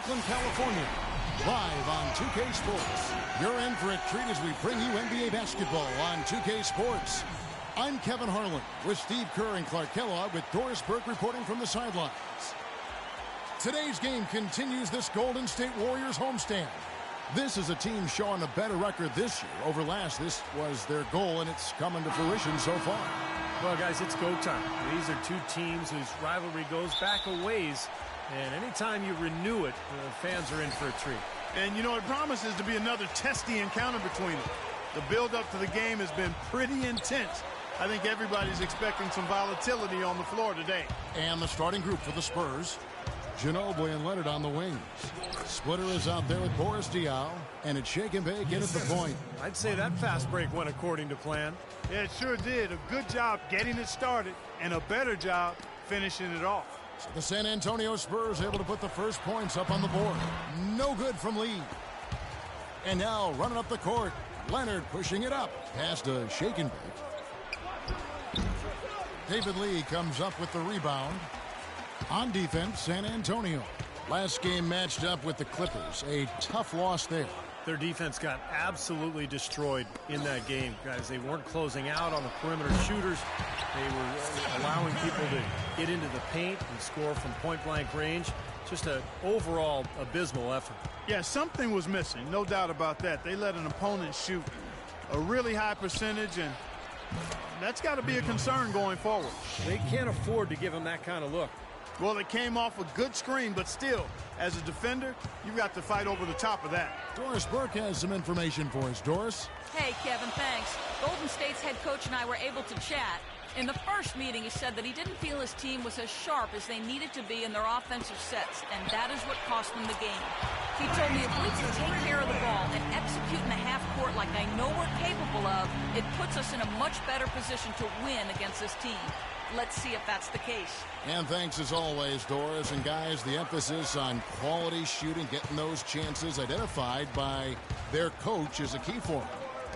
Oakland, California. Live on 2K Sports. You're in for a treat as we bring you NBA basketball on 2K Sports. I'm Kevin Harlan with Steve Kerr and Clark Kellogg with Doris Burke reporting from the sidelines. Today's game continues this Golden State Warriors homestand. This is a team showing a better record this year over last. This was their goal, and it's coming to fruition so far. Well, guys, it's go time. These are two teams whose rivalry goes back a ways, and anytime you renew it, the fans are in for a treat. And, you know, it promises to be another testy encounter between them. The build-up to the game has been pretty intense. I think everybody's expecting some volatility on the floor today. And the starting group for the Spurs. Ginobili and Leonard on the wings. Splitter is out there with Boris Diaw, and it's shake and bake in at the point. I'd say that fast break went according to plan. Yeah, it sure did. A good job getting it started, and a better job finishing it off. So the San Antonio Spurs able to put the first points up on the board. No good from Lee. And now running up the court, Leonard pushing it up. Past a shake and bake. David Lee comes up with the rebound. On defense, San Antonio. Last game matched up with the Clippers. A tough loss there. Their defense got absolutely destroyed in that game, guys. They weren't closing out on the perimeter shooters. They were allowing people to get into the paint and score from point-blank range. Just an overall abysmal effort. Yeah, something was missing, no doubt about that. They let an opponent shoot a really high percentage, and that's got to be a concern going forward. They can't afford to give them that kind of look. Well, it came off a good screen, but still, as a defender, you've got to fight over the top of that. Doris Burke has some information for us. Doris? Hey, Kevin, thanks. Golden State's head coach and I were able to chat. In the first meeting, he said that he didn't feel his team was as sharp as they needed to be in their offensive sets, and that is what cost them the game. He told me if we can take care of the ball and execute in the half court like I know we're capable of, it puts us in a much better position to win against this team. Let's see if that's the case. And thanks as always, Doris. And guys, the emphasis on quality shooting, getting those chances identified by their coach is a key for them.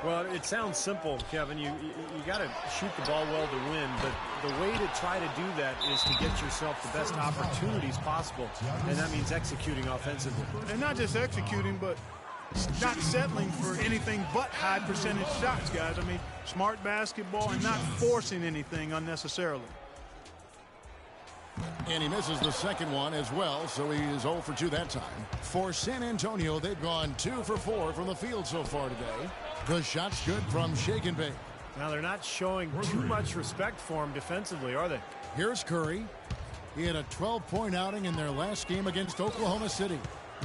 Well, it sounds simple, Kevin. You got to shoot the ball well to win, but the way to try to do that is to get yourself the best opportunities possible, and that means executing offensively. And not just executing, but not settling for anything but high percentage shots, guys. I mean, smart basketball and not forcing anything unnecessarily. And he misses the second one as well, so he is 0 for 2 that time. For San Antonio, they've gone 2 for 4 from the field so far today. The shot's good from shake and bake. Now, they're not showing too much respect for him defensively, are they? Here's Curry. He had a 12-point outing in their last game against Oklahoma City.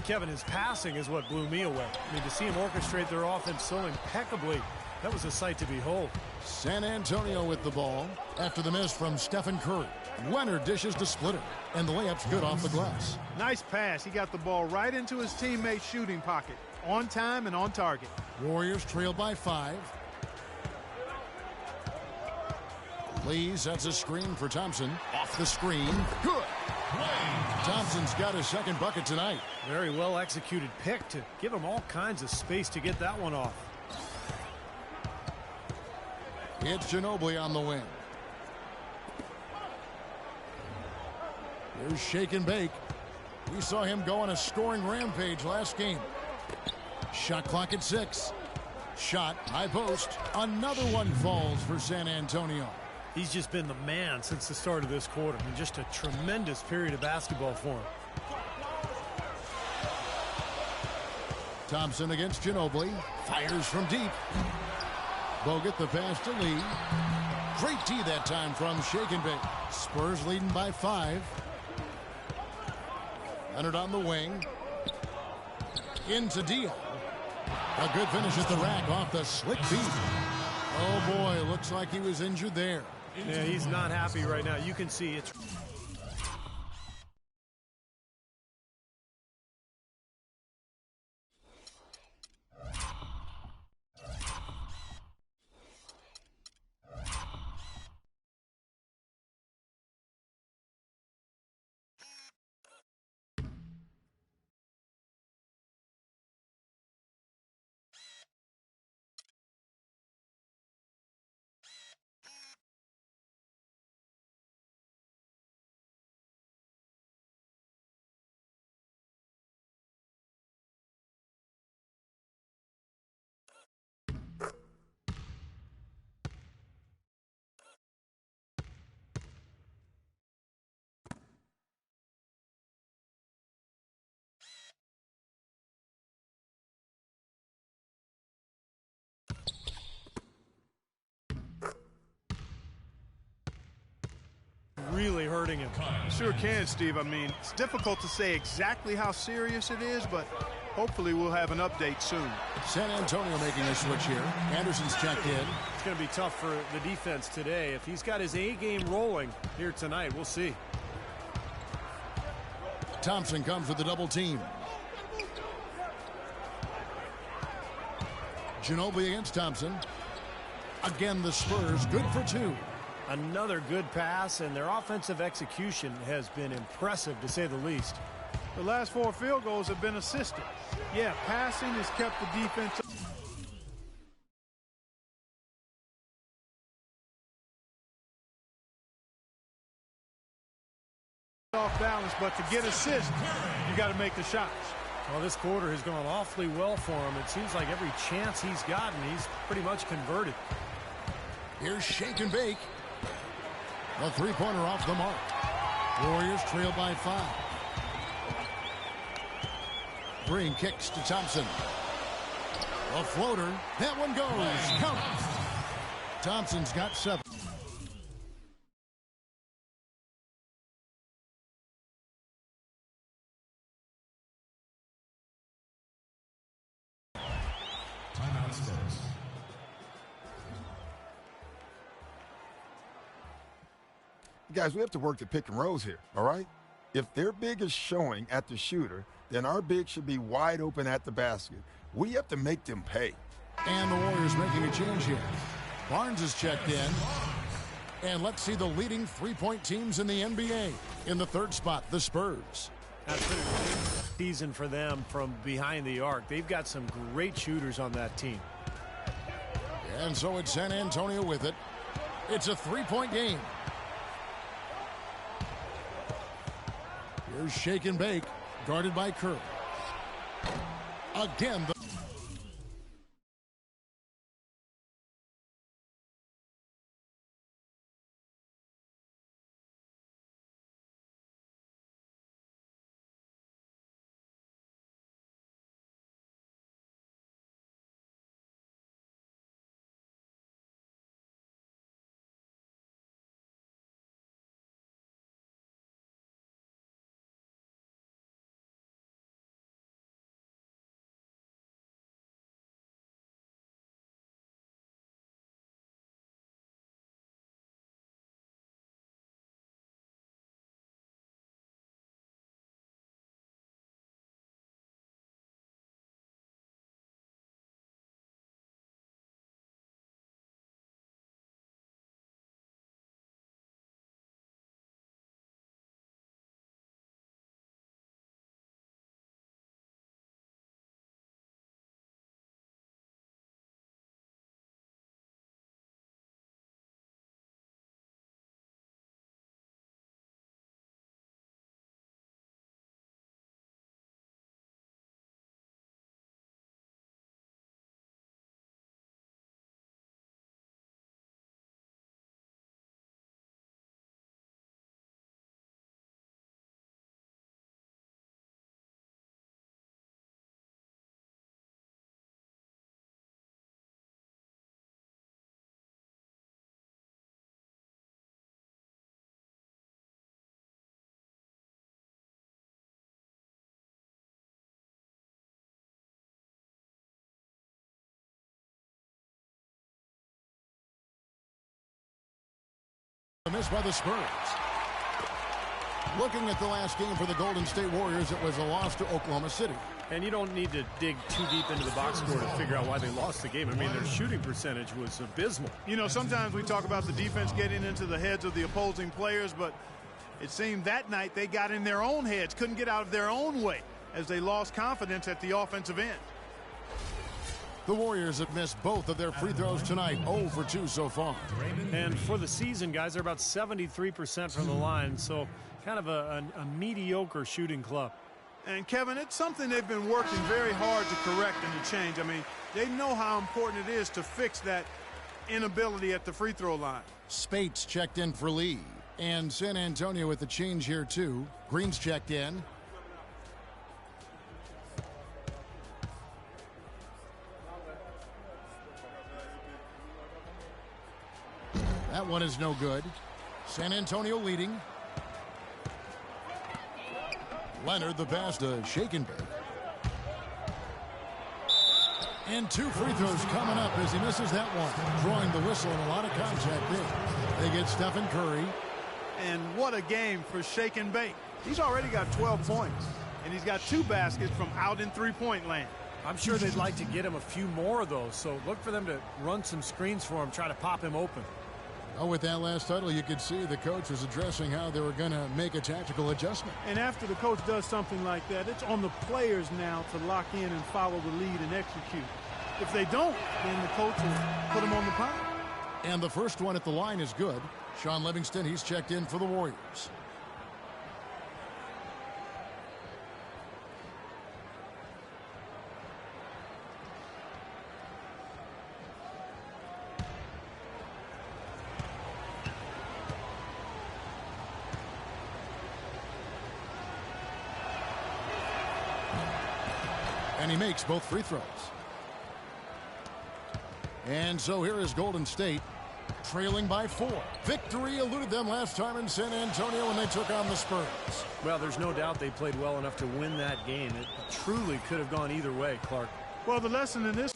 Kevin, his passing is what blew me away. I mean, to see him orchestrate their offense so impeccably, that was a sight to behold. San Antonio with the ball after the miss from Stephen Curry. Leonard dishes to Splitter, and the layup's good off the glass. Nice pass. He got the ball right into his teammate's shooting pocket. On time and on target. Warriors trail by 5. Lee sets a screen for Thompson. Off the screen. Good. Thompson's got his second bucket tonight. Very well executed pick to give him all kinds of space to get that one off. It's Ginobili on the wing. Here's shake and bake. We saw him go on a scoring rampage last game. Shot clock at 6. Shot, high post. Another one falls for San Antonio. He's just been the man since the start of this quarter. I mean, just a tremendous period of basketball for him. Thompson against Ginobili. Fires from deep. Bogut the pass to Lee. Great tee that time from shake and bake. Spurs leading by 5. Leonard on the wing. Into Diaw. A good finish at the rack off the slick beat. Oh boy, looks like he was injured there. Yeah, he's not happy right now. You can see it's hurting him. Sure can, Steve. I mean, it's difficult to say exactly how serious it is, but hopefully we'll have an update soon. San Antonio making a switch here. Anderson's checked in. It's going to be tough for the defense today. If he's got his A game rolling here tonight, we'll see. Thompson comes with the double team. Ginobili against Thompson. Again, the Spurs good for two. Another good pass, and their offensive execution has been impressive, to say the least. The last 4 field goals have been assisted. Yeah, passing has kept the defense off balance, but to get assists, you got to make the shots. Well, this quarter has gone awfully well for him. It seems like every chance he's gotten, he's pretty much converted. Here's shake and bake. The three-pointer off the mark. Warriors trail by 5. Green kicks to Thompson. A floater. That one goes. Count. Thompson's got 7. Timeout Spurs. Guys, we have to work the pick and rolls here, all right? If their big is showing at the shooter, then our big should be wide open at the basket. We have to make them pay. And the Warriors making a change here. Barnes is checked in. And let's see the leading three-point teams in the NBA. In the third spot, the Spurs. That's been a great season for them from behind the arc. They've got some great shooters on that team. And so it's San Antonio with it. It's a three-point game. Here's shake and bake, guarded by Kerr. Again, the miss by the Spurs. Looking at the last game for the Golden State Warriors, it was a loss to Oklahoma City. And you don't need to dig too deep into the box score to figure out why they lost the game. I mean, their shooting percentage was abysmal. You know, sometimes we talk about the defense getting into the heads of the opposing players, but it seemed that night they got in their own heads, couldn't get out of their own way as they lost confidence at the offensive end. The Warriors have missed both of their free throws tonight, 0 for 2 so far. And for the season, guys, they're about 73% from the line, so kind of a mediocre shooting club. And, Kevin, it's something they've been working very hard to correct and to change. I mean, they know how important it is to fix that inability at the free throw line. Spates checked in for Lee. And San Antonio with the change here, too. Green's checked in. That one is no good. San Antonio leading. Leonard, the pass to Shakenberg. And 2 free throws coming up as he misses that one. Drawing the whistle and a lot of contact there. They get Stephen Curry. And what a game for Shake and Bake. He's already got 12 points, and he's got 2 baskets from out in three-point land. I'm sure they'd like to get him a few more of those, so look for them to run some screens for him, try to pop him open. Oh, with that last title, you could see the coach was addressing how they were going to make a tactical adjustment. And after the coach does something like that, it's on the players now to lock in and follow the lead and execute. If they don't, then the coach will put them on the pile. And the first one at the line is good. Sean Livingston, he's checked in for the Warriors. And he makes both free throws. And so here is Golden State trailing by 4. Victory eluded them last time in San Antonio when they took on the Spurs. Well, there's no doubt they played well enough to win that game. It truly could have gone either way, Clark. Well, the lesson in this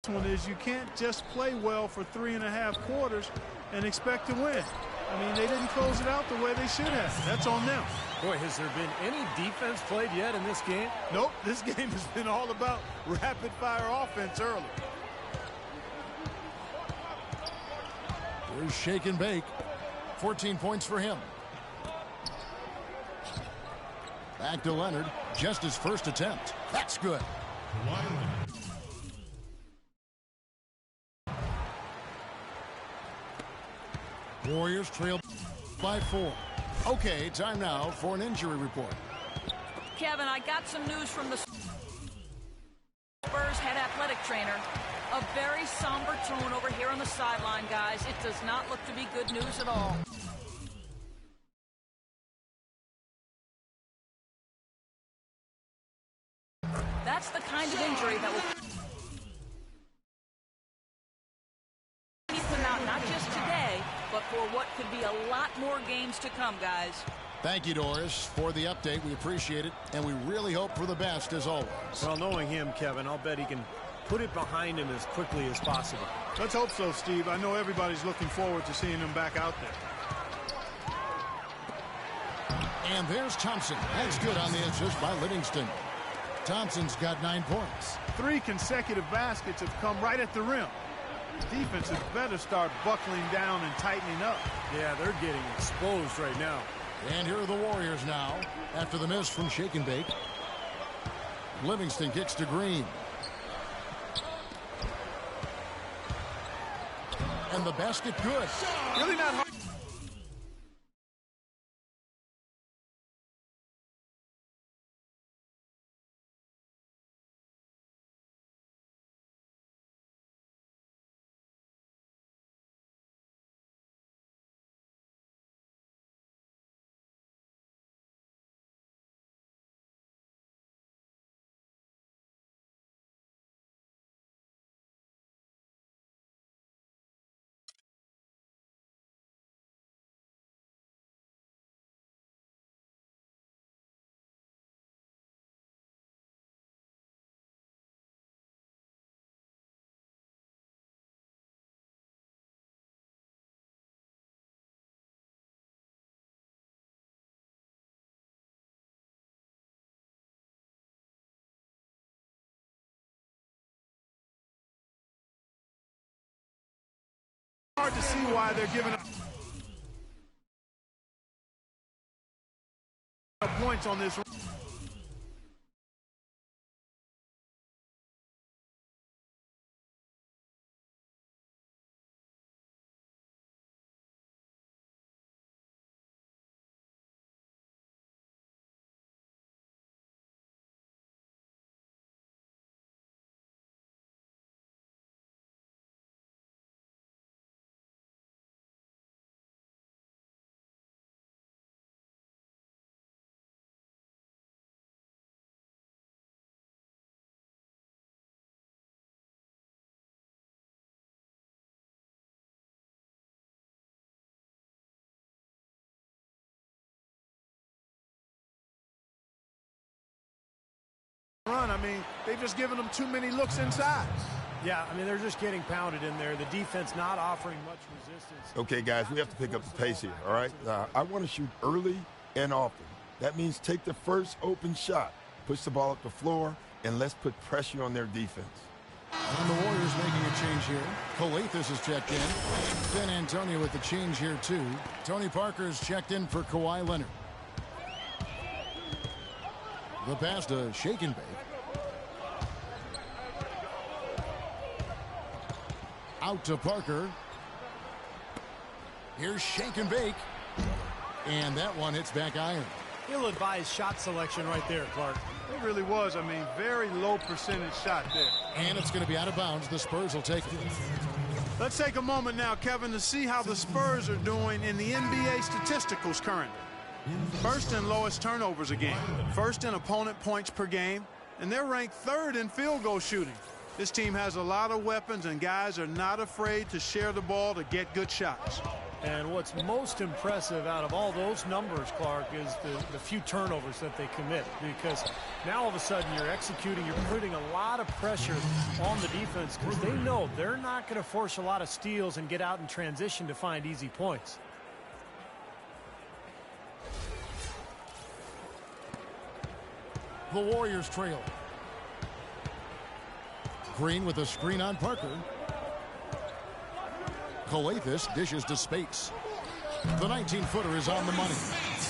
one is you can't just play well for 3.5 quarters and expect to win. I mean, they didn't close it out the way they should have. That's on them. Boy, has there been any defense played yet in this game? Nope, this game has been all about rapid-fire offense early. Here's Shake and Bake. 14 points for him. Back to Leonard. Just his first attempt. That's good. Warriors trailed by 4. Okay, time now for an injury report. Kevin, I got some news from the Spurs head athletic trainer. A very somber tone over here on the sideline, guys. It does not look to be good news at all. That's the kind of injury that will keep him out not just today, but for what could be a lot more games to come, guys. Thank you, Doris, for the update. We appreciate it, and we really hope for the best as always. Well, knowing him, Kevin, I'll bet he can put it behind him as quickly as possible. Let's hope so, Steve. I know everybody's looking forward to seeing him back out there. And there's Thompson. That's good on the assist by Livingston. Thompson's got 9 points. 3 consecutive baskets have come right at the rim. Defense had better start buckling down and tightening up. Yeah, they're getting exposed right now. And here are the Warriors now after the miss from Shake and Bake. Livingston kicks to Green. And the basket good. Really not hard. Hard to see why they're giving up points on this. run. I mean, they've just given them too many looks inside. Yeah, I mean, they're just getting pounded in there. The defense not offering much resistance. Okay, guys, we have to pick up the pace here, all right? I want to shoot early and often. That means take the first open shot, push the ball up the floor, and let's put pressure on their defense. And the Warriors making a change here. Colethus is checked in. San Antonio with the change here, too. Tony Parker's checked in for Kawhi Leonard. The pass to Shake and Bake. Out to Parker. Here's Shake and Bake. And that one hits back iron. He'll advise shot selection right there, Clark. It really was. I mean, very low percentage shot there. And it's going to be out of bounds. The Spurs will take it. Let's take a moment now, Kevin, to see how the Spurs are doing in the NBA statisticals currently. First in lowest turnovers a game. First in opponent points per game. And they're ranked third in field goal shooting. This team has a lot of weapons, and guys are not afraid to share the ball to get good shots. And what's most impressive out of all those numbers, Clark, is the few turnovers that they commit. Because now all of a sudden you're executing, you're putting a lot of pressure on the defense because they know they're not going to force a lot of steals and get out in transition to find easy points. The Warriors trail. Green with a screen on Parker. Colethus dishes to Spates. The 19-footer is on the money.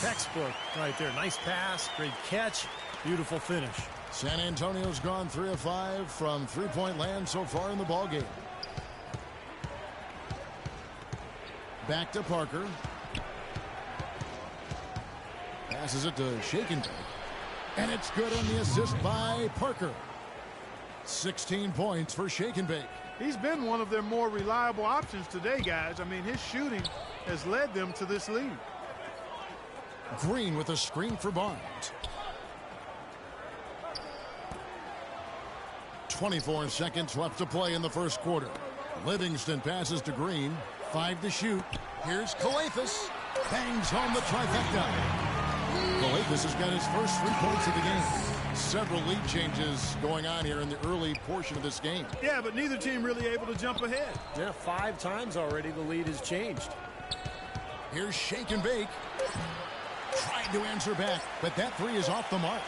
Textbook right there. Nice pass, great catch, beautiful finish. San Antonio's gone 3 of 5 from three-point land so far in the ballgame. Back to Parker. Passes it to Shake and Bake. And it's good on the assist by Parker. 16 points for Shake and Bake. He's been one of their more reliable options today, guys. I mean, his shooting has led them to this lead. Green with a screen for Barnes. 24 seconds left to play in the first quarter. Livingston passes to Green. 5 to shoot. Here's Colethus. Bangs home the trifecta. Colethus has got his first 3 points of the game. Several lead changes going on here in the early portion of this game. Yeah, but neither team really able to jump ahead. Yeah, 5 times already the lead has changed. Here's Shake and Bake. Trying to answer back, but that 3 is off the mark.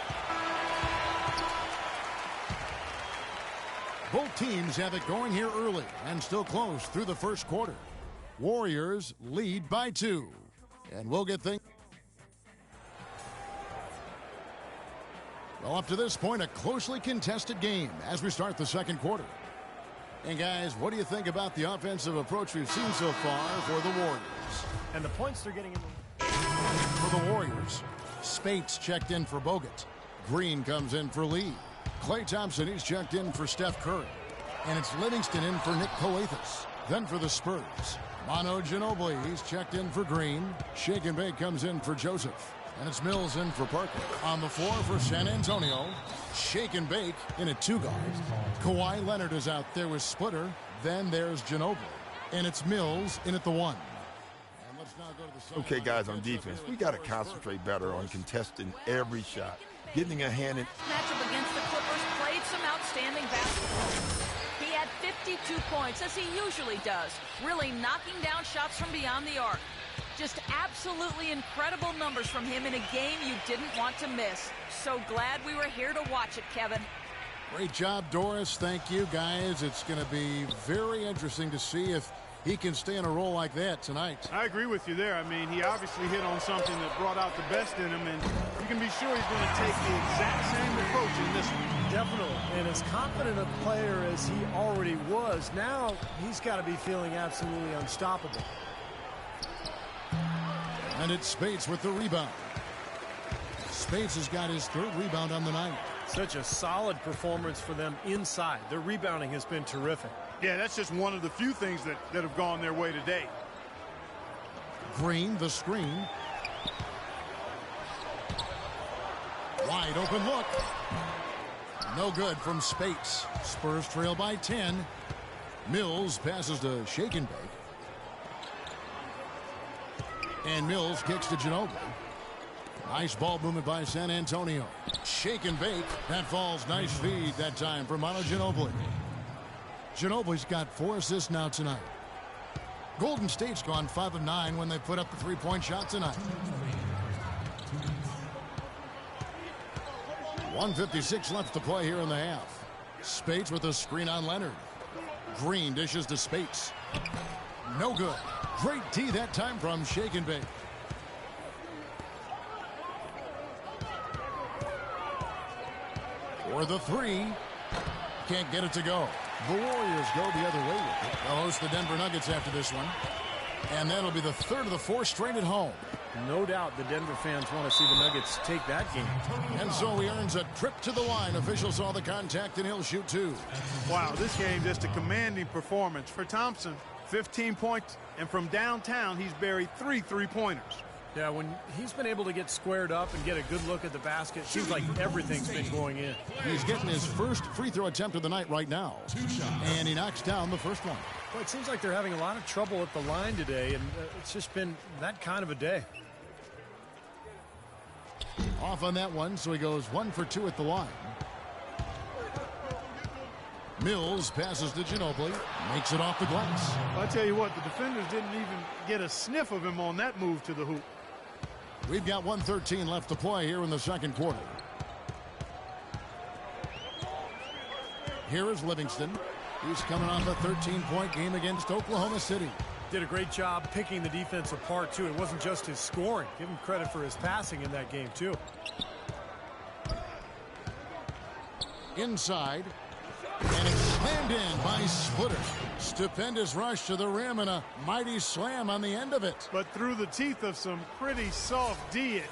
Both teams have it going here early and still close through the first quarter. Warriors lead by 2. And we'll get things. Well, up to this point, a closely contested game as we start the second quarter. And guys, what do you think about the offensive approach we've seen so far for the Warriors? And the points they're getting in For the Warriors, Spates checked in for Bogut. Green comes in for Lee. Klay Thompson, he's checked in for Steph Curry. And it's Livingston in for Nick Colethus. Then for the Spurs, Manu Ginobili, he's checked in for Green. Shake and Bake comes in for Joseph. And it's Mills in for Parker. On the floor for San Antonio, Shake and Bake in at 2 guard. Kawhi Leonard is out there with Splitter. Then there's Ginobili. And it's Mills in at the 1. And let's now go to the Okay, guys, on defense, we got to concentrate better on contesting every shot. Getting a hand in. Matchup against the Clippers, played some outstanding basketball. He had 52 points, as he usually does, really knocking down shots from beyond the arc. Just absolutely incredible numbers from him in a game you didn't want to miss. So glad we were here to watch it, Kevin. Great job, Doris. Thank you, guys. It's going to be very interesting to see if he can stay in a role like that tonight. I agree with you there. I mean, he obviously hit on something that brought out the best in him, and you can be sure he's going to take the exact same approach in this one. Definitely. And as confident a player as he already was, now he's got to be feeling absolutely unstoppable. And it's Spates with the rebound. Spates has got his 3rd rebound on the night. Such a solid performance for them inside. Their rebounding has been terrific. Yeah, that's just one of the few things that have gone their way today. Green, the screen. Wide open look. No good from Spates. Spurs trail by 10. Mills passes to Shake and Bake. And Mills kicks to Ginobili. Nice ball movement by San Antonio. Shake and bake. That falls. Nice feed that time for Manu Ginobili. Ginobili's got 4 assists now tonight. Golden State's gone 5 of 9 when they put up the three-point shot tonight. 1:56 left to play here in the half. Spates with a screen on Leonard. Green dishes to Spates. No good. Great D that time from Shake and Bake. For the three. Can't get it to go. The Warriors go the other way with it. They'll host the Denver Nuggets after this one. And that'll be the third of the 4 straight at home. No doubt the Denver fans want to see the Nuggets take that game. And so he earns a trip to the line. Officials saw the contact, and he'll shoot 2. Wow, this game just a commanding performance for Thompson. 15 points, and from downtown, he's buried 3 three-pointers. Yeah, when he's been able to get squared up and get a good look at the basket, it seems like everything's been going in. He's getting his first free throw attempt of the night right now. And he knocks down the first one. Well, it seems like they're having a lot of trouble at the line today, and it's just been that kind of a day. Off on that one, so he goes 1 for 2 at the line. Mills passes to Ginobili, makes it off the glass. I'll tell you what, the defenders didn't even get a sniff of him on that move to the hoop. We've got 1:13 left to play here in the second quarter. Here is Livingston. He's coming off a 13-point game against Oklahoma City. Did a great job picking the defense apart, too. It wasn't just his scoring. Give him credit for his passing in that game, too. Inside. And it's slammed in by Splitter. Stupendous rush to the rim and a mighty slam on the end of it. But through the teeth of some pretty soft D,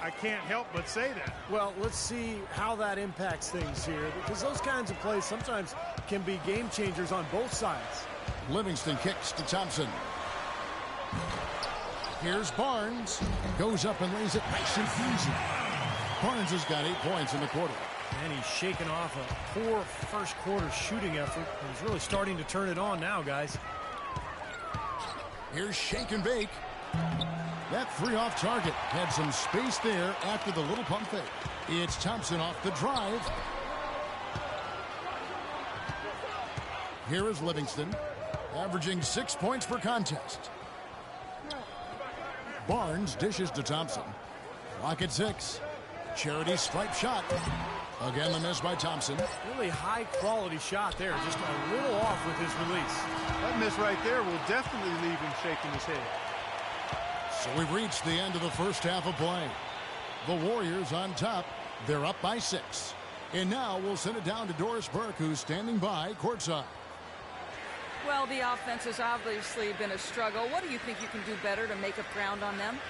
I can't help but say that. Well, let's see how that impacts things here, because those kinds of plays sometimes can be game changers on both sides. Livingston kicks to Thompson. Here's Barnes. Goes up and lays it nice and easy. Barnes has got 8 points in the quarter. And he's shaking off a poor first quarter shooting effort. He's really starting to turn it on now, guys. Here's Shake and Bake. That 3 off target. Had some space there after the little pump fake. It's Thompson off the drive. Here is Livingston, averaging 6 points per contest. Barnes dishes to Thompson. Clock at 6. Charity stripe shot. Again, the miss by Thompson. Really high-quality shot there. Just a little off with his release. That miss right there will definitely leave him shaking his head. So we've reached the end of the first half of play. The Warriors on top. They're up by 6. And now we'll send it down to Doris Burke, who's standing by courtside. Well, the offense has obviously been a struggle. What do you think you can do better to make up ground on them?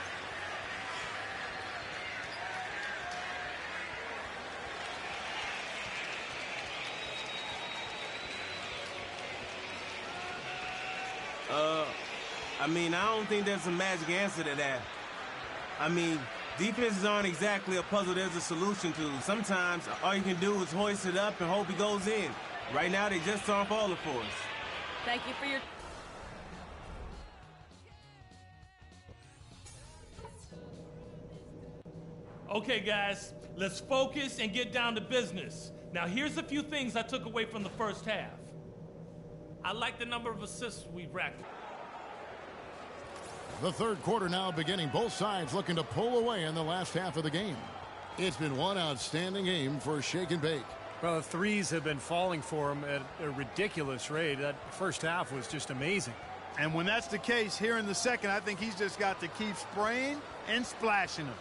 I don't think there's a magic answer to that. Defenses aren't exactly a puzzle there's a solution to. Sometimes all you can do is hoist it up and hope it goes in. Right now, they just aren't falling for us. Thank you for your... Okay, guys, let's focus and get down to business. Now, here's a few things I took away from the first half. I like the number of assists we've racked. The third quarter now beginning. Both sides looking to pull away in the last half of the game. It's been one outstanding game for Shake and Bake. Well, the threes have been falling for him at a ridiculous rate. That first half was just amazing. And when that's the case here in the second, I think he's just got to keep spraying and splashing them.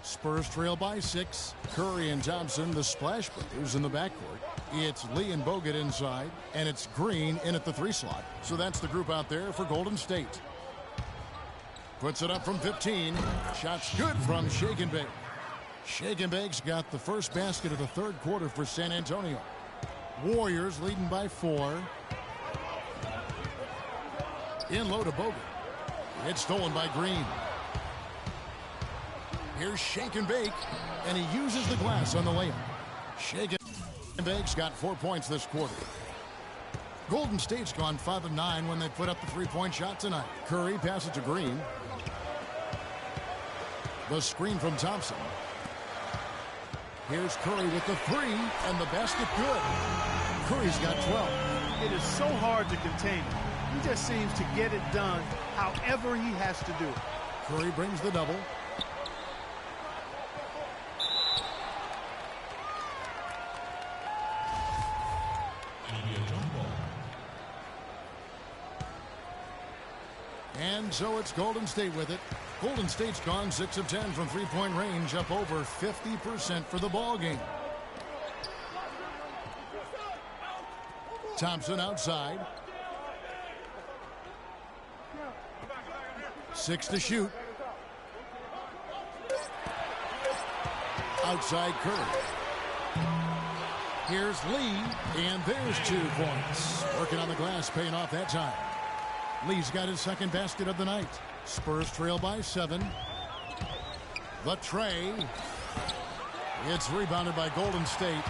Spurs trail by 6. Curry and Thompson, the splash brothers in the backcourt. It's Lee and Bogut inside, and it's Green in at the 3 slot. So that's the group out there for Golden State. Puts it up from 15. Shot's good from Shake and Bake. Shake and Bake's got the first basket of the third quarter for San Antonio. Warriors leading by 4. In low to Bogut. It's stolen by Green. Here's Shake and Bake, and he uses the glass on the layup. Shake it. Banks got 4 points this quarter. Golden State's gone 5 of 9 when they put up the three-point shot tonight. Curry passes to Green. The screen from Thompson. Here's Curry with the three, and the basket good. Curry's got 12. It is so hard to contain him. He just seems to get it done however he has to do it. Curry brings the double. And so it's Golden State with it. Golden State's gone 6 of 10 from three-point range, up over 50% for the ball game. Thompson outside. 6 to shoot. Outside Curry. Here's Lee, and there's 2 points. Working on the glass, paying off that time. Lee's got his second basket of the night. Spurs trail by 7. The tray. It's rebounded by Golden State.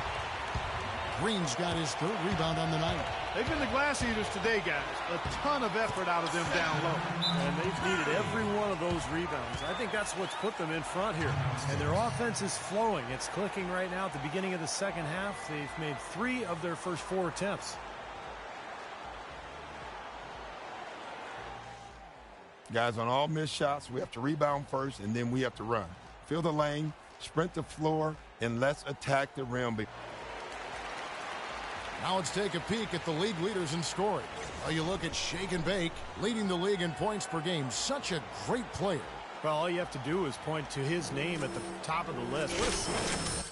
Green's got his 3rd rebound on the night. They've been the glass eaters today, guys. A ton of effort out of them down low. And they've needed every one of those rebounds. I think that's what's put them in front here. And their offense is flowing. It's clicking right now at the beginning of the second half. They've made 3 of their first 4 attempts. Guys, on all missed shots, we have to rebound first, and then we have to run. Fill the lane, sprint the floor, and let's attack the rim. Now let's take a peek at the league leaders in scoring. Well, you look at Shake and Bake, leading the league in points per game. Such a great player. Well, all you have to do is point to his name at the top of the list. What a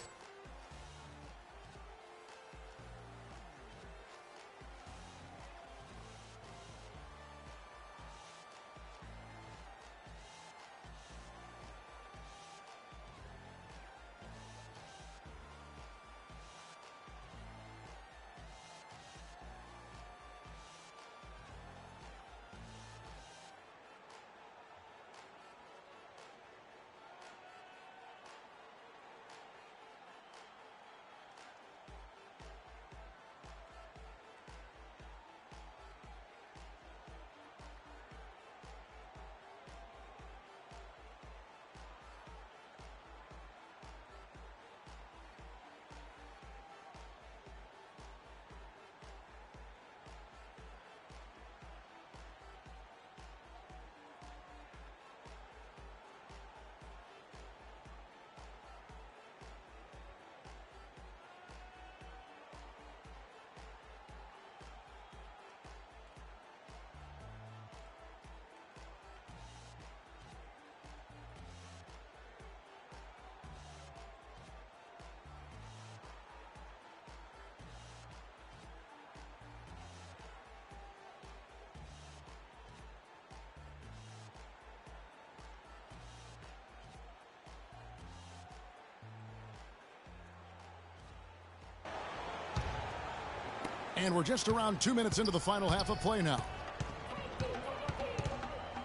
And we're just around 2 minutes into the final half of play now.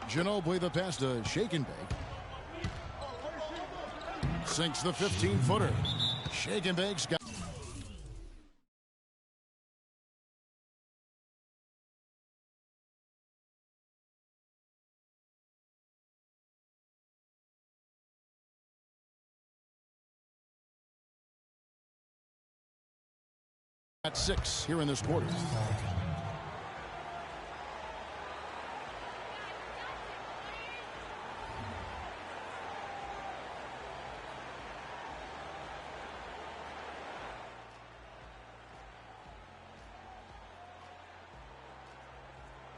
Ginobili the pass to Shake and Bake. Sinks the 15-footer. Shake and Bake's got. At 6 here in this quarter.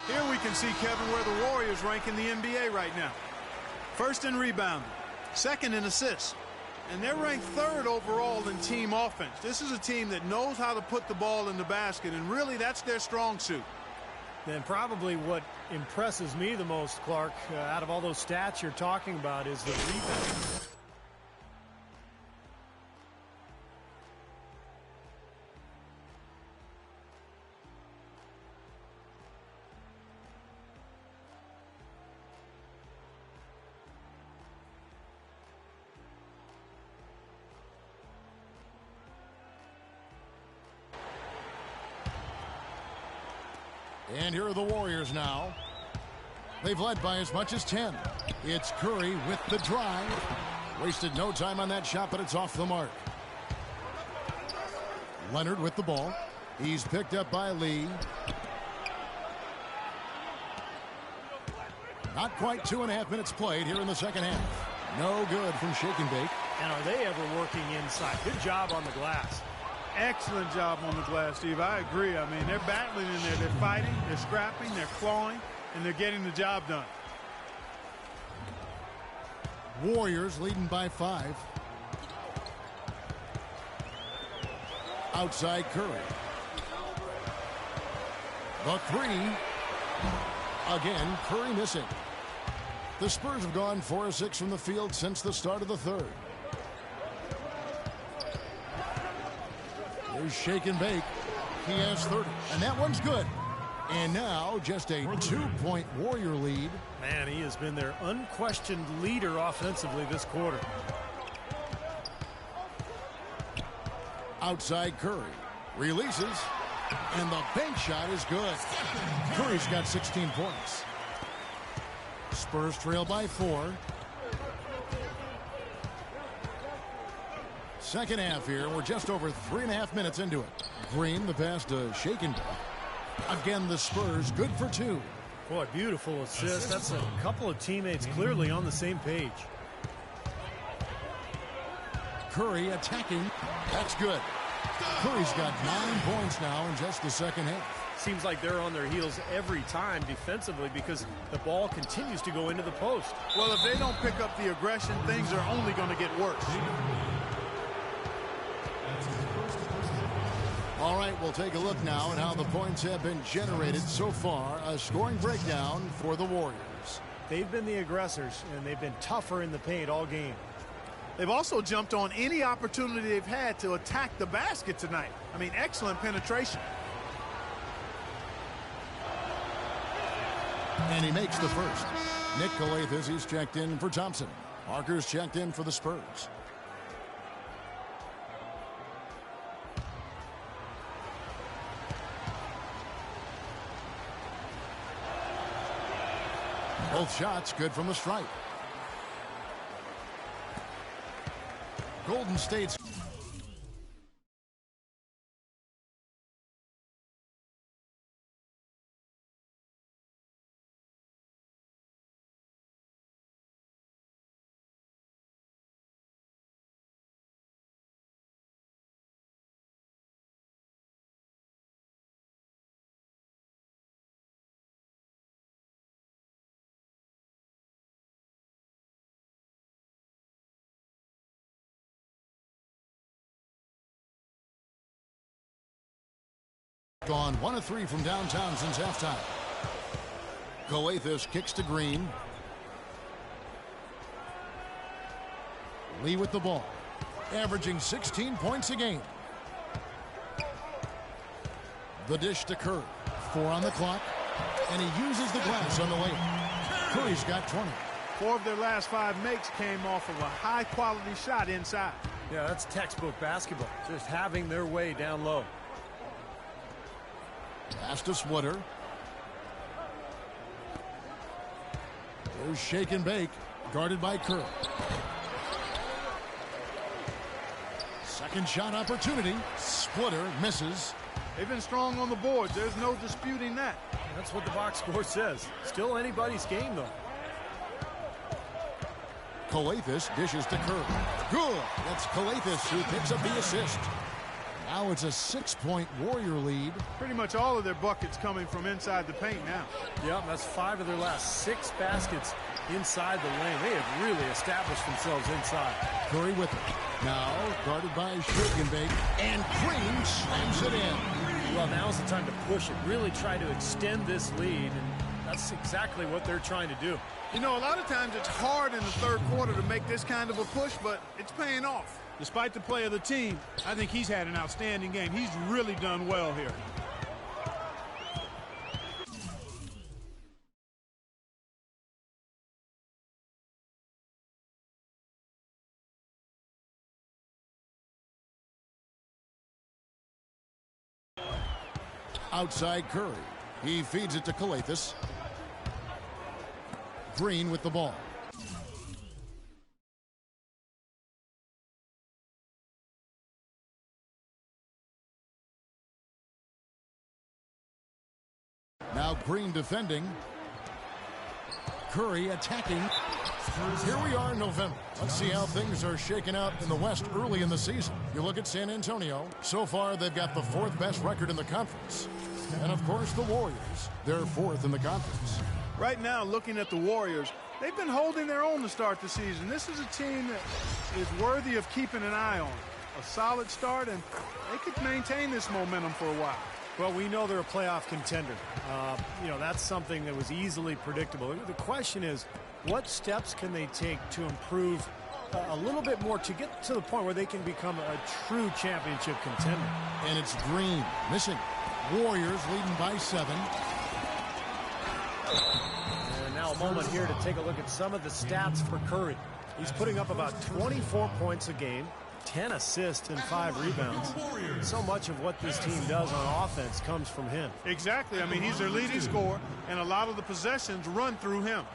Here we can see, Kevin, where the Warriors rank in the NBA right now. First in rebounding, second in assists. And they're ranked 3rd overall in team offense. This is a team that knows how to put the ball in the basket, and really that's their strong suit. Then probably what impresses me the most, Clark, out of all those stats you're talking about is the rebound. And here are the Warriors now. They've led by as much as 10. It's Curry with the drive. Wasted no time on that shot, but it's off the mark. Leonard with the ball. He's picked up by Lee. Not quite 2.5 minutes played here in the second half. No good from Shake and Bake. And are they ever working inside? Good job on the glass. Excellent job on the glass, Steve. I agree. I mean, they're battling in there. They're fighting, they're scrapping, they're clawing, and they're getting the job done. Warriors leading by 5. Outside Curry. The 3. Again, Curry missing. The Spurs have gone 4 of 6 from the field since the start of the third. Here's Shake and Bake. He has 30, and that one's good. And now just a 2-point Warrior lead. Man, he has been their unquestioned leader offensively this quarter. Outside Curry. Releases. And the bank shot is good. Curry's got 16 points. Spurs trail by 4. Second half here. We're just over 3.5 minutes into it. Green, the pass to Shake and Bake. Again, the Spurs good for 2. Boy, beautiful assist. That's a couple of teammates clearly on the same page. Curry attacking. That's good. Curry's got 9 points now in just the second half. Seems like they're on their heels every time defensively because the ball continues to go into the post. Well, if they don't pick up the aggression, things are only going to get worse. All right, we'll take a look now at how the points have been generated so far. A scoring breakdown for the Warriors. They've been the aggressors, and they've been tougher in the paint all game. They've also jumped on any opportunity they've had to attack the basket tonight. I mean, excellent penetration. And he makes the first. Nick Calathis, he's checked in for Thompson. Parker's checked in for the Spurs. Both shots good from the stripe. Golden State's gone 1 of 3 from downtown since halftime. Calathis kicks to Green. Lee with the ball, averaging 16 points a game. The dish to Curry. 4 on the clock, and he uses the glass on the layup. Curry's got 20. 4 of their last 5 makes came off of a high-quality shot inside. Yeah, that's textbook basketball, just having their way down low. Pass to Swooter. There's Shake and Bake, guarded by Curry. Second shot opportunity. Splitter misses. They've been strong on the boards. There's no disputing that. That's what the box score says. Still anybody's game, though. Calathis dishes to Curry. Good. That's Calathis who picks up the assist. Now it's a 6-point Warrior lead. Pretty much all of their buckets coming from inside the paint now. Yep, that's 5 of their last 6 baskets inside the lane. They have really established themselves inside. Curry with it. Now guarded by Shake and Bake. And Green slams it in. Well, now's the time to push it. Really try to extend this lead, and that's exactly what they're trying to do. You know, a lot of times it's hard in the third quarter to make this kind of a push, but it's paying off. Despite the play of the team, I think he's had an outstanding game. He's really done well here. Outside Curry. He feeds it to Calathis. Green with the ball. Now Green defending. Curry attacking. Here we are in November. Let's see how things are shaking out in the West early in the season. You look at San Antonio. So far, they've got the 4th best record in the conference. And, of course, the Warriors. They're 4th in the conference. Right now, looking at the Warriors, they've been holding their own to start the season. This is a team that is worthy of keeping an eye on. A solid start, and they could maintain this momentum for a while. Well, we know they're a playoff contender. You know, that's something that was easily predictable. The question is, what steps can they take to improve a little bit more to get to the point where they can become a true championship contender? And it's Green missing. Warriors leading by 7. And now a moment here to take a look at some of the stats for Curry. He's putting up about 24 points a game, 10 assists and 5 rebounds. So much of what this team does on offense comes from him. Exactly. I mean, he's their leading scorer, and a lot of the possessions run through him.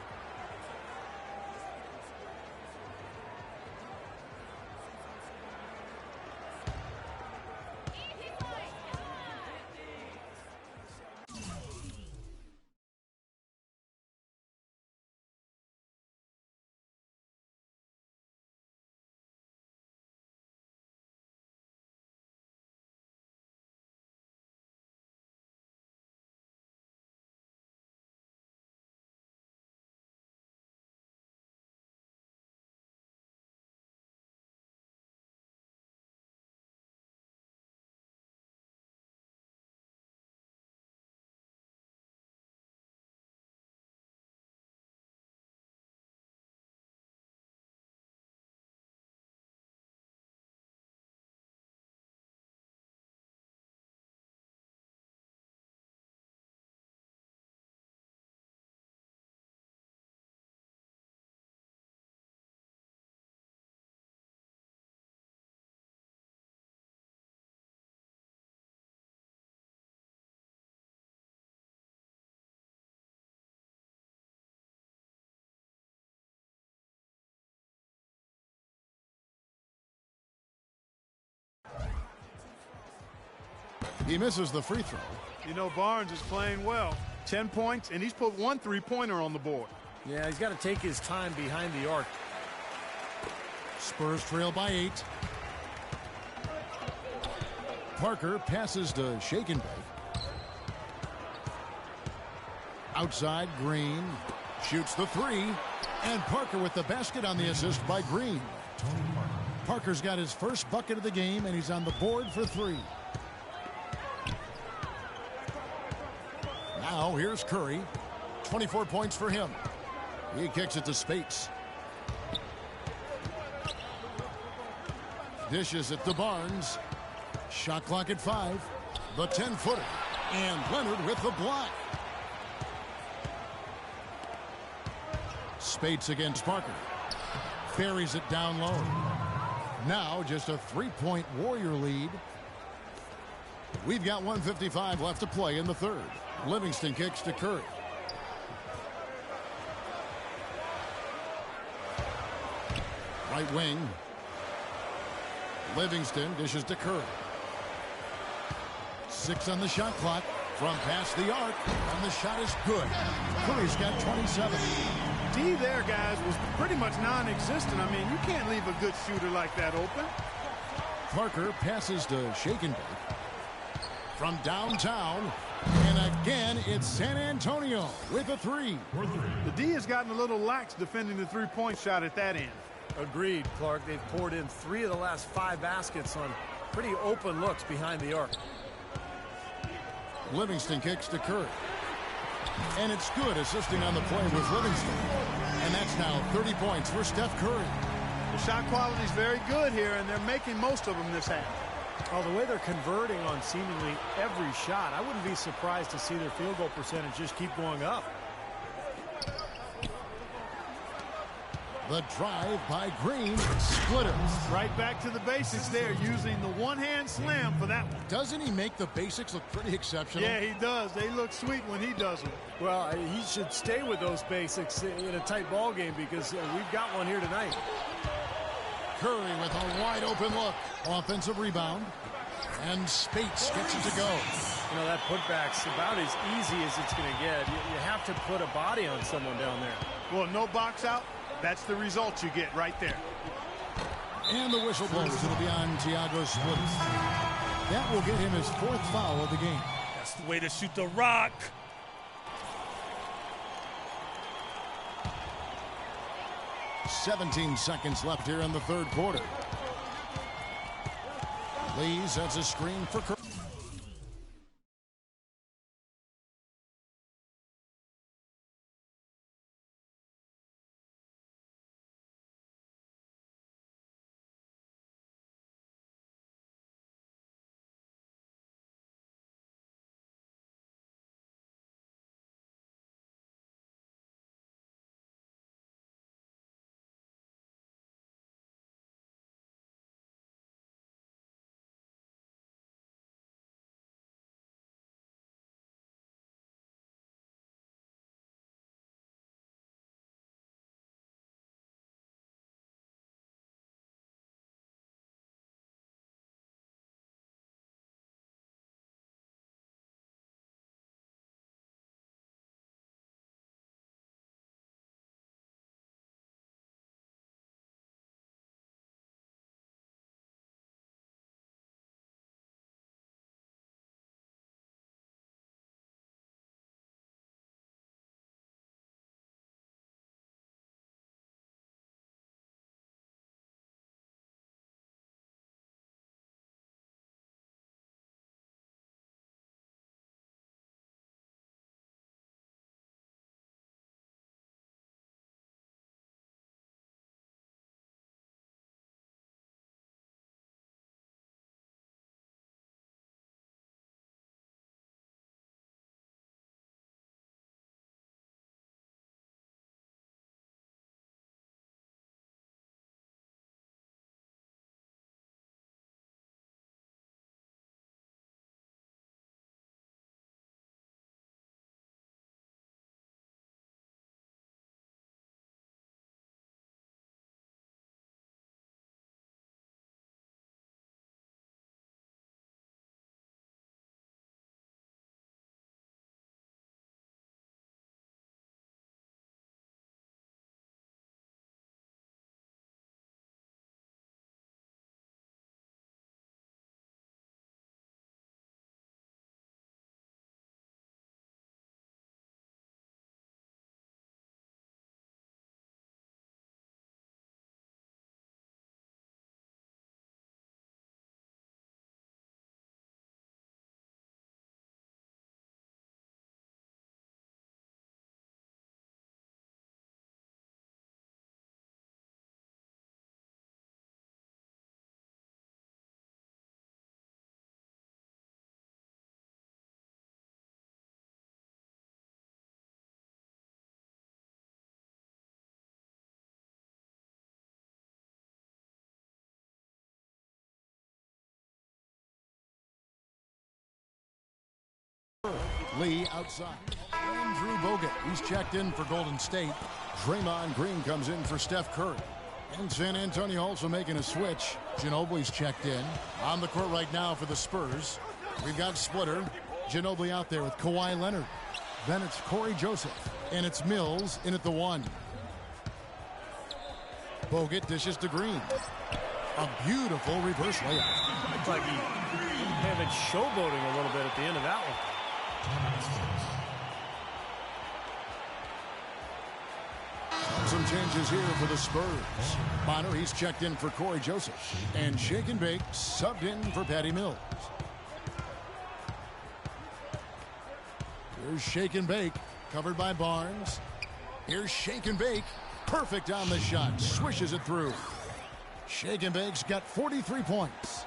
He misses the free throw. You know, Barnes is playing well. 10 points, and he's put 1 3-pointer on the board. Yeah, he's got to take his time behind the arc. Spurs trail by 8. Parker passes to Shake and Bake. Outside, Green shoots the 3. And Parker with the basket on the assist by Green. Parker's got his first bucket of the game, and he's on the board for 3. Now here's Curry. 24 points for him. He kicks it to Spates. Dishes it to Barnes. Shot clock at 5. The 10-footer. And Leonard with the block. Spates against Parker. Buries it down low. Now just a 3-point Warrior lead. We've got 1:55 left to play in the third. Livingston kicks to Curry. Right wing. Livingston dishes to Curry. 6 on the shot clock from past the arc, and the shot is good. Curry's got 27. D there, guys, was pretty much non-existent. I mean, you can't leave a good shooter like that open. Parker passes to Shake and Bake. From downtown, and again, it's San Antonio with a 3. The D has gotten a little lax defending the three-point shot at that end. Agreed, Clark. They've poured in 3 of the last 5 baskets on pretty open looks behind the arc. Livingston kicks to Curry. And it's good, assisting on the play with Livingston. And that's now 30 points for Steph Curry. The shot quality is very good here, and they're making most of them this half. Oh, the way they're converting on seemingly every shot, I wouldn't be surprised to see their field goal percentage just keep going up. The drive by Green. Splitter. Right back to the basics there, using the one-hand slam for that one. Doesn't he make the basics look pretty exceptional? Yeah, he does. They look sweet when he does them. Well, he should stay with those basics in a tight ball game because we've got one here tonight. Curry with a wide open look. Offensive rebound. And Spates gets it to go. You know, that putback's about as easy as it's going to get. You have to put a body on someone down there. Well, no box out. That's the result you get right there. And the whistle blows. It'll be on Thiago Splitter. That will get him his 4th foul of the game. That's the way to shoot the rock. "17 seconds left here in the 3rd quarter. Lee sets a screen for Curry. Lee outside. Andrew Bogut. He's checked in for Golden State. Draymond Green comes in for Steph Curry. And San Antonio also making a switch. Ginobili's checked in. On the court right now for the Spurs. We've got Splitter. Ginobili out there with Kawhi Leonard. Then it's Corey Joseph. And it's Mills in at the 1. Bogut dishes to Green. A beautiful reverse layup. Looks like he had it showboating a little bit at the end of that one. Some changes here for the Spurs. Bonner, he's checked in for Corey Joseph. And Shake and Bake subbed in for Patty Mills. Here's Shake and Bake, covered by Barnes. Here's Shake and Bake, perfect on the shot, swishes it through. Shake and Bake's got 43 points.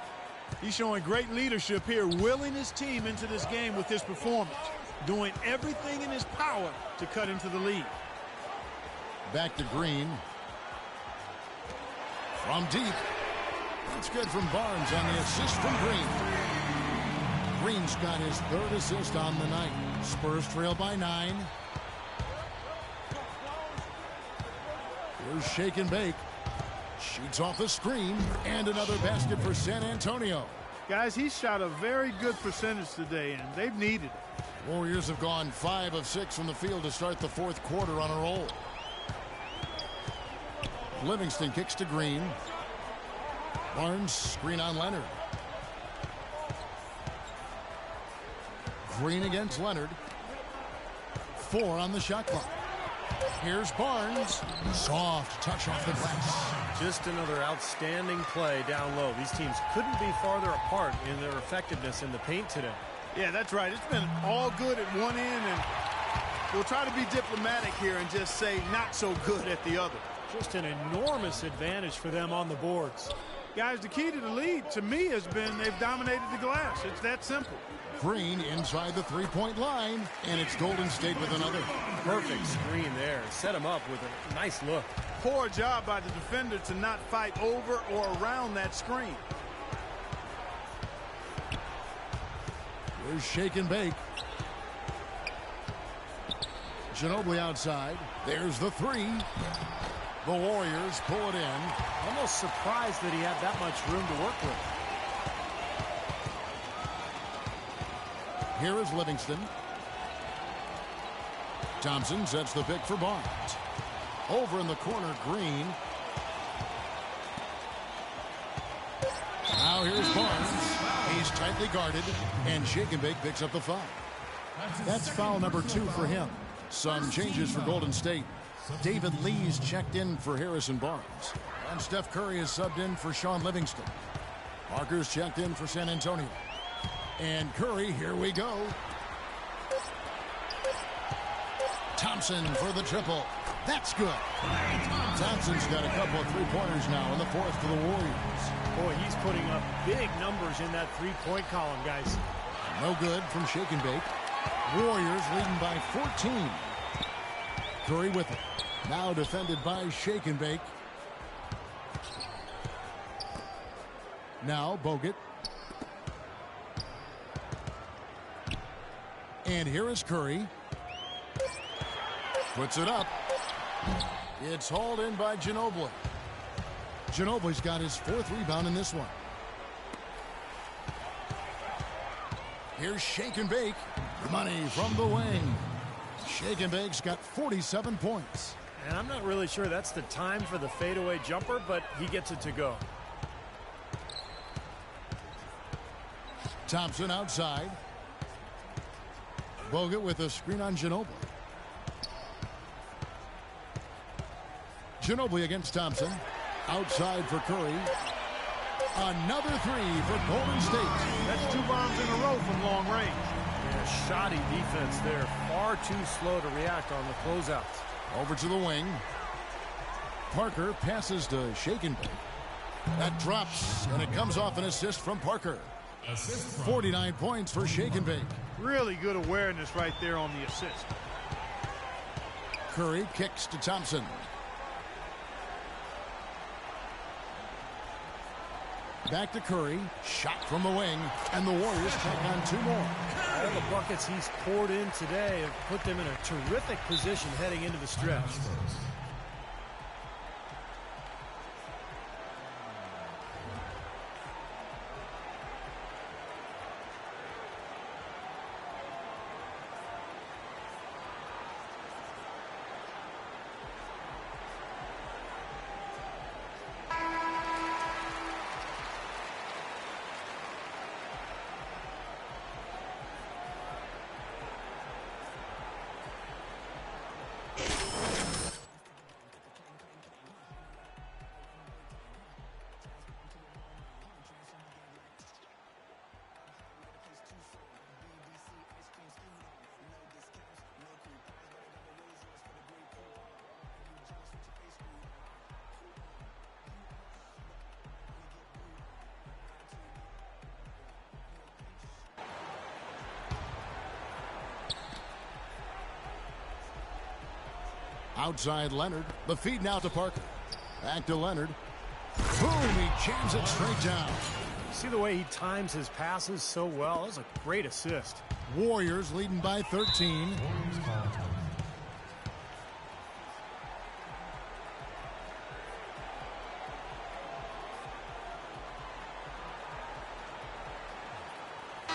He's showing great leadership here, willing his team into this game with his performance, doing everything in his power to cut into the lead. Back to Green. From deep. That's good from Barnes on the assist from Green. Green's got his third assist on the night. Spurs trail by 9. Here's shake and bake. Shoots off the screen. And another basket for San Antonio. Guys, he shot a very good percentage today, and they've needed it. Warriors have gone 5 of 6 from the field to start the fourth quarter on a roll. Livingston kicks to Green. Barnes screen on Leonard. Green against Leonard. 4 on the shot clock. Here's Barnes. Soft touch off the glass. Just another outstanding play down low. These teams couldn't be farther apart in their effectiveness in the paint today. Yeah, that's right. It's been all good at one end, and we'll try to be diplomatic here and just say not so good at the other. Just an enormous advantage for them on the boards. Guys, the key to the lead, to me, has been they've dominated the glass. It's that simple. Green inside the three-point line, and it's Golden State with another. Perfect screen there. Set him up with a nice look. Poor job by the defender to not fight over or around that screen. Here's shake and bake. Ginobili outside. There's the 3. The Warriors pull it in. Almost surprised that he had that much room to work with. Here is Livingston. Thompson sets the pick for Barnes. Over in the corner, Green. Now here's Barnes. He's tightly guarded, and shake and bake picks up the foul. That's foul number 2 for him. Some changes for Golden State. David Lee's checked in for Harrison Barnes. And Steph Curry is subbed in for Sean Livingston. Parker's checked in for San Antonio. And Curry, here we go. Thompson for the triple. That's good. Thompson's got a couple of three-pointers now in the fourth for the Warriors. Boy, he's putting up big numbers in that three-point column, guys. No good from shake and bake. Warriors leading by 14. Curry with it. Now defended by shake and bake. Now Bogut. And here is Curry. Puts it up. It's hauled in by Ginobili. Ginobili's got his 4th rebound in this one. Here's shake and bake. Money from the wing. Shake and bake's got 47 points. And I'm not really sure that's the time for the fadeaway jumper, but he gets it to go. Thompson outside. Bogut with a screen on Ginobili. Ginobili against Thompson. Outside for Curry. Another 3 for Golden State. That's 2 bombs in a row from long range. Yeah, shoddy defense there. Far too slow to react on the closeouts. Over to the wing. Parker passes to shake and bake. That drops, and it comes off an assist from Parker. 49 points for shake and bake. Really good awareness right there on the assist. Curry kicks to Thompson. Back to Curry. Shot from the wing. And the Warriors take on 2 more. All the buckets he's poured in today have put them in a terrific position heading into the stretch. Outside Leonard. The feed now to Parker. Back to Leonard. Boom, he jams it straight down. See the way he times his passes so well? That was a great assist. Warriors leading by 13.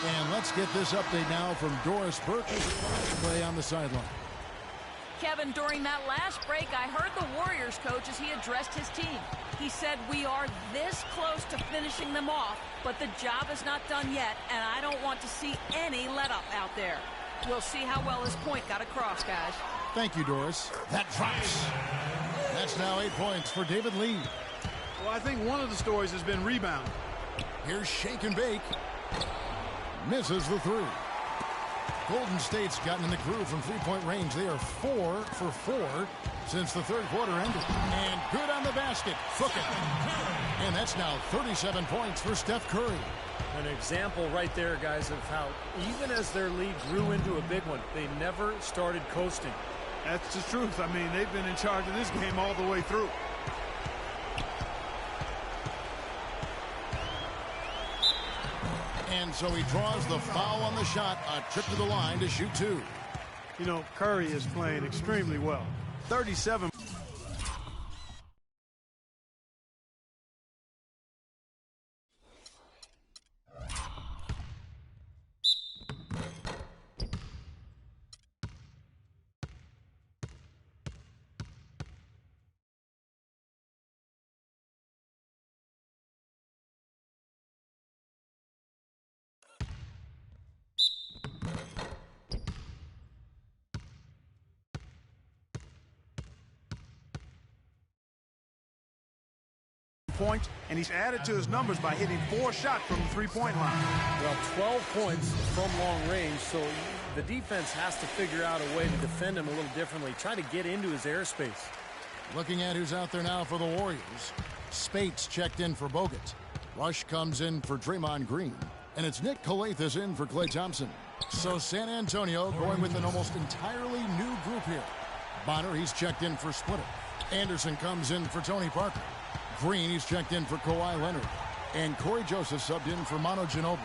And let's get this update now from Doris Burke as the play on the sideline. Kevin, during that last break, I heard the Warriors coach as he addressed his team. He said, we are this close to finishing them off, but the job is not done yet, and I don't want to see any let-up out there. We'll see how well his point got across, guys. Thank you, Doris. That drops. That's now 8 points for David Lee. Well, I think one of the stories has been rebound. Here's Shake and Bake. Misses the three. Golden State's gotten in the groove from three-point range. They are 4 for 4 since the third quarter ended. And good on the basket. Cook it. And that's now 37 points for Steph Curry. An example right there, guys, of how even as their lead grew into a big one, they never started coasting. That's the truth. I mean, they've been in charge of this game all the way through. And so he draws the foul on the shot. A trip to the line to shoot two. You know, Curry is playing extremely well. 37. Points, and he's added to his numbers by hitting 4 shots from the three-point line. Well, 12 points from long range, so the defense has to figure out a way to defend him a little differently, try to get into his airspace. Looking at who's out there now for the Warriors. Spates checked in for Bogut. Rush comes in for Draymond Green. And it's Nick Calathis in for Klay Thompson. So San Antonio going with an almost entirely new group here. Bonner, he's checked in for Splitter. Anderson comes in for Tony Parker. Green, he's checked in for Kawhi Leonard. And Corey Joseph subbed in for Manu Ginobili.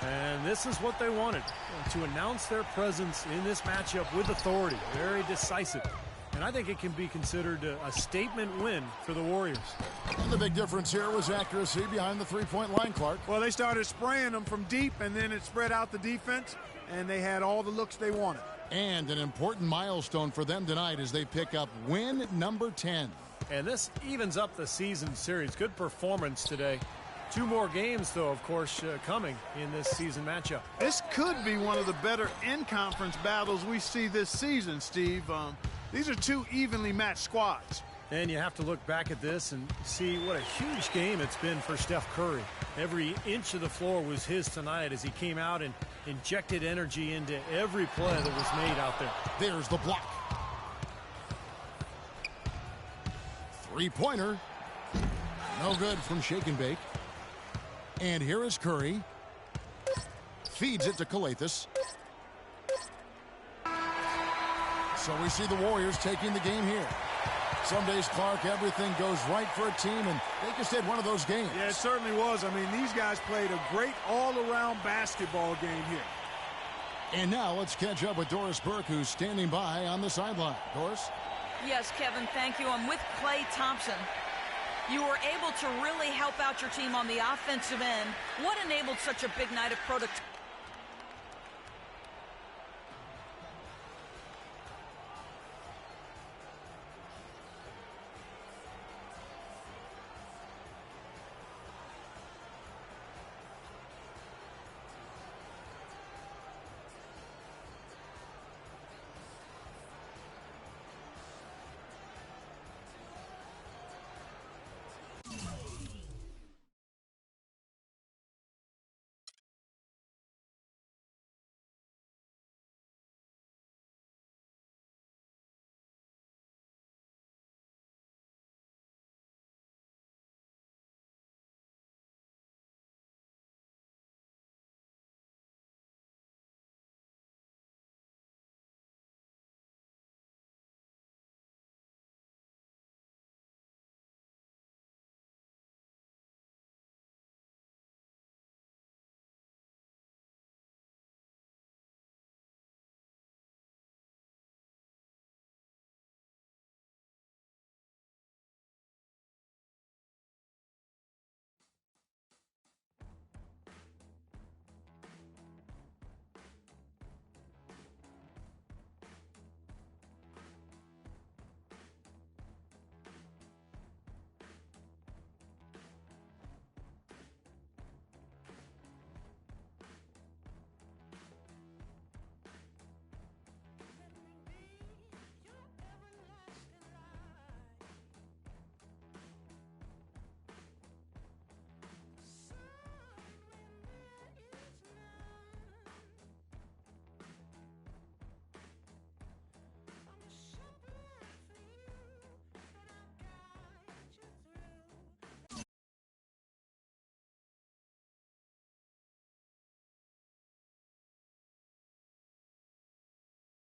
And this is what they wanted, to announce their presence in this matchup with authority. Very decisive. And I think it can be considered a statement win for the Warriors. And the big difference here was accuracy behind the three-point line, Clark. Well, they started spraying them from deep, and then it spread out the defense, and they had all the looks they wanted. And an important milestone for them tonight as they pick up win number 10. And this evens up the season series. Good performance today. 2 more games, though, of course, coming in this season matchup. This could be one of the better in-conference battles we see this season, Steve. These are 2 evenly matched squads. And you have to look back at this and see what a huge game it's been for Steph Curry. Every inch of the floor was his tonight as he came out and injected energy into every play that was made out there. There's the block. Three-pointer. No good from Shake and Bake. And here is Curry. Feeds it to Calathis. So we see the Warriors taking the game here. Some days, Clark, everything goes right for a team, and they just had one of those games. Yeah, it certainly was. I mean, these guys played a great all-around basketball game here. And now let's catch up with Doris Burke, who's standing by on the sideline. Doris? Yes, Kevin, thank you. I'm with Klay Thompson. You were able to really help out your team on the offensive end. What enabled such a big night of productivity?